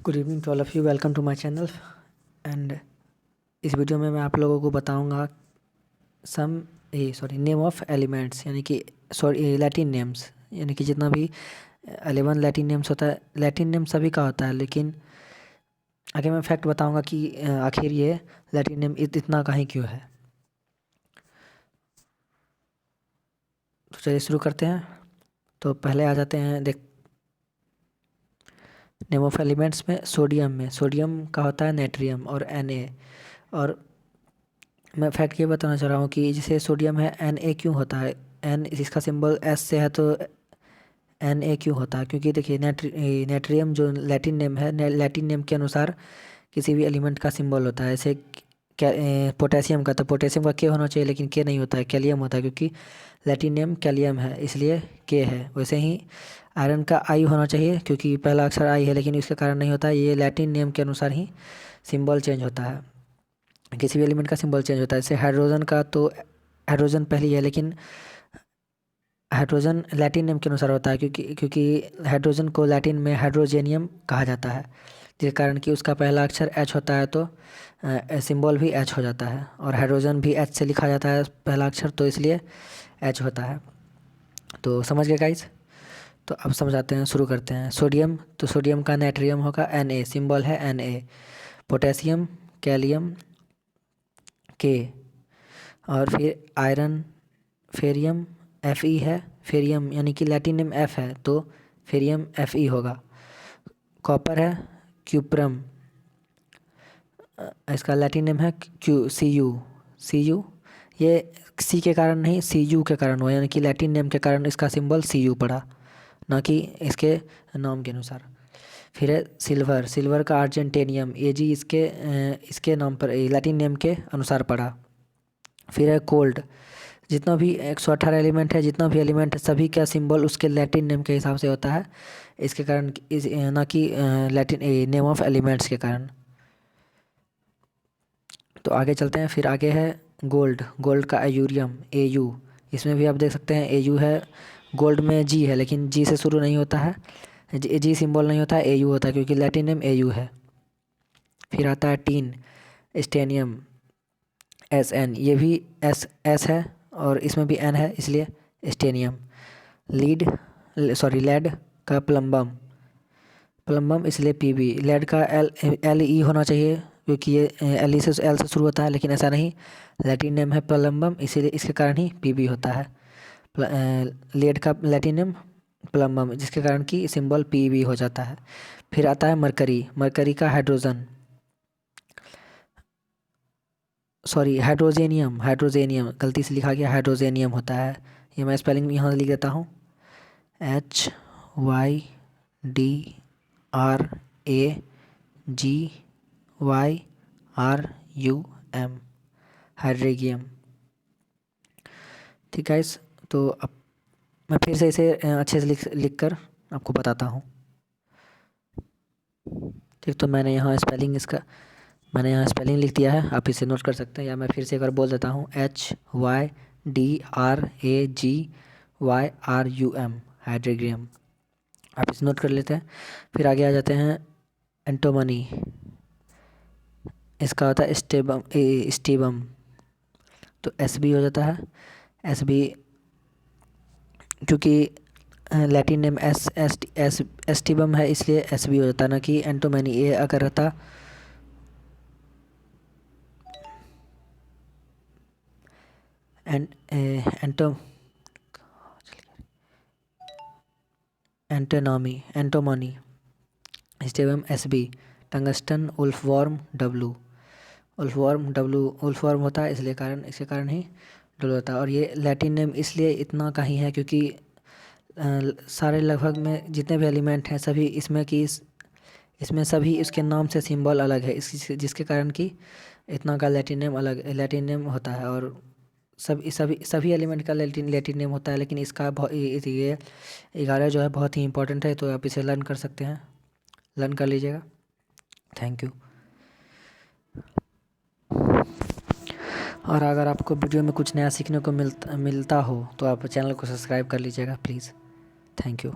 Good evening to all of you, welcome to my channel. And इस video में मैं आप लोगों को बताऊंगा नेम ऑफ एलिमेंट्स, यानी कि लैटिन नेम्स, यानी कि जितना भी 11 लैटिन नेम्स होता है। लैटिन नेम सभी का होता है, लेकिन आगे मैं फैक्ट बताऊंगा कि आखिर ये लैटिन नेम इतना का ही क्यों है। तो चलिए शुरू करते हैं। तो पहले आ जाते हैं नेम ऑफ एलिमेंट्स में। सोडियम का होता है नेट्रियम और Na। और मैं फैक्ट ये बताना चाह रहा हूँ कि जैसे सोडियम है Na क्यों होता है। एन इसका सिंबल S से है तो Na क्यों होता है, क्योंकि देखिए नेट्रियम जो लैटिन नेम है, लैटिन नेम के अनुसार किसी भी एलिमेंट का सिंबल होता है। जैसे पोटेशियम का, तो पोटेशियम का के होना चाहिए, लेकिन के नहीं होता है, कैलियम होता है, क्योंकि लैटिन नेम कैलियम है इसलिए के है। वैसे ही आयरन का आई होना चाहिए, क्योंकि पहला अक्षर आई है, लेकिन इसके कारण नहीं होता है। ये लैटिन नेम के अनुसार ही सिंबल चेंज होता है, किसी भी एलिमेंट का सिंबल चेंज होता है। जैसे हाइड्रोजन का, तो हाइड्रोजन पहली है, लेकिन हाइड्रोजन लैटिन नेम के अनुसार होता है, क्योंकि हाइड्रोजन को लैटिन में हाइड्रोजेनियम कहा जाता है, जिस कारण कि उसका पहला अक्षर H होता है, तो सिंबल भी H हो जाता है। और हाइड्रोजन भी H से लिखा जाता है पहला अक्षर, तो इसलिए H होता है। तो समझ गए गाइस। तो अब समझाते हैं, शुरू करते हैं। सोडियम, तो सोडियम का नेट्रियम होगा Na, सिंबल है Na। पोटेशियम, कैलियम, के। और फिर आयरन, फेरियम, Fe है। फेरियम यानी कि लैटिन नेम F है, तो फेरियम Fe होगा। कॉपर है, क्यूप्रम, इसका लैटिन नेम है Cu। ये सी के कारण नहीं, Cu के कारण हुआ, यानी कि लैटिन नेम के कारण इसका सिंबल Cu पड़ा, ना कि इसके नाम के अनुसार। फिर है सिल्वर का अर्जेंटेनियम, Ag इसके नाम पर लैटिन नेम के अनुसार पड़ा। फिर है गोल्ड। जितना भी 118 एलिमेंट है, जितना भी एलिमेंट है, सभी का सिंबल उसके लैटिन नेम के हिसाब से होता है, इसके कारण ना कि लैटिन नेम ऑफ एलिमेंट्स के कारण। तो आगे चलते हैं। फिर आगे है गोल्ड का यूरियम, Au। इसमें भी आप देख सकते हैं Au है। गोल्ड में G है, लेकिन G से शुरू नहीं होता है, G सिंबल नहीं होता है, Au होता है, क्योंकि लैटिन नेम Au है। फिर आता है टीन, स्टेनियम, Sn, ये भी S है और इसमें भी N है, इसलिए स्टेनियम। लेड का प्लम्बम इसलिए Pb। लेड का Le होना चाहिए, क्योंकि ये L से शुरू होता है, लेकिन ऐसा नहीं, लैटिन नेम है प्लम्बम, इसीलिए इसके कारण ही Pb होता है। लेड का लैटिन नेम प्लम्बम, जिसके कारण कि सिंबल Pb हो जाता है। फिर आता है मरकरी का हाइड्रोजेनियम, गलती से लिखा गया, हाइड्रोजेनियम होता है। ये मैं स्पेलिंग यहाँ लिख देता हूँ, HYDRAGYRUM, हाइड्रेगियम। ठीक है इस। तो अब मैं फिर से इसे अच्छे से लिख कर आपको बताता हूँ। ठीक, तो मैंने यहाँ स्पेलिंग लिख दिया है, आप इसे नोट कर सकते हैं, या मैं फिर से एक बार बोल देता हूँ, HYDRAGYRUM, हाइड्रेगियम। आप इसे नोट कर लेते हैं। फिर आगे आ जाते हैं एंटोमनी, इसका होता है स्टीबम, तो SB हो जाता है। SB क्योंकि लैटिन नेम एस्टिबम है, इसलिए SB हो जाता है, ना कि एंटोमनी। ये अगर रहता एंटोमनी, स्टेबम SB। टंगस्टन, उल्फवर्म उल्फवर्म होता है, इसके कारण ही डबल होता है। और ये लैटिन नेम इसलिए इतना का ही है, क्योंकि सारे लगभग में जितने भी एलिमेंट हैं, सभी इसमें सभी इसके नाम से सिंबल अलग है, जिसके कारण कि इतना का लैटिन नेम होता है। और सभी एलिमेंट का लैटिन नेम होता है, लेकिन इसका ये 11 जो है बहुत ही इंपॉर्टेंट है, तो आप इसे लर्न कर सकते हैं, लर्न कर लीजिएगा। Thank you. और अगर आपको वीडियो में कुछ नया सीखने को मिलता हो, तो आप चैनल को सब्सक्राइब कर लीजिएगा प्लीज़। Thank you.